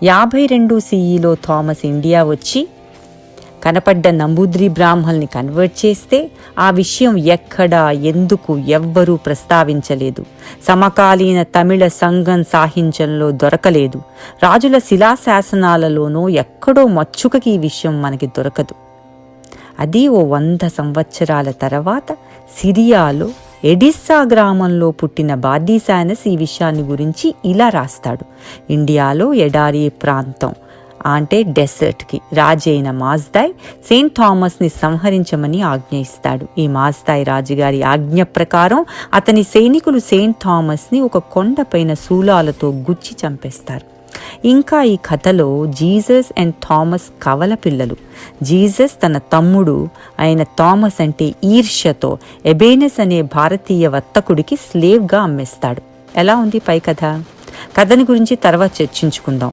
52 CEలో Thomas India వచ్చి కనపడ్డ Namboodiri బ్రాహ్మల్ని convert చేస్తే ఆ విషయం ఎక్కడా ఎందుకు ఎవ్వరూ ప్రస్తావించలేదు. సమకాలీన తమిళ సంఘం సాహిత్యంలో దొరకలేదు. రాజుల శిలాశాసనాలలోనూ ఎక్కడో మచ్చుకకి ఈ విషయం మనకి దొరకదు. అది ఓ 100 సంవత్సరాల తర్వాత సిరియాలో ఎడిస్సా గ్రామంలో పుట్టిన బార్డీసానస్ ఈ విషయాన్ని గురించి ఇలా రాస్తాడు. ఇండియాలో ఎడారి ప్రాంతం అంటే డెసర్ట్కి రాజైన మాజ్దాయ్ సెయింట్ థామస్ని సంహరించమని ఆజ్ఞ ఇస్తాడు. ఈ మాజ్దాయ్ రాజుగారి ఆజ్ఞ ప్రకారం అతని సైనికులు సెయింట్ థామస్ని ఒక కొండపైన శూలాలతో గుచ్చి చంపేస్తారు. ఇంకా ఈ కథలో జీసస్ అండ్ థామస్ కవల పిల్లలు. జీసస్ తన తమ్ముడు అయిన థామస్ అంటే ఈర్ష్యతో ఎబేనస్ అనే భారతీయ వర్తకుడికి స్లేవ్గా అమ్మేస్తాడు. ఎలా ఉంది పై కథ? కథని గురించి తర్వాత చర్చించుకుందాం.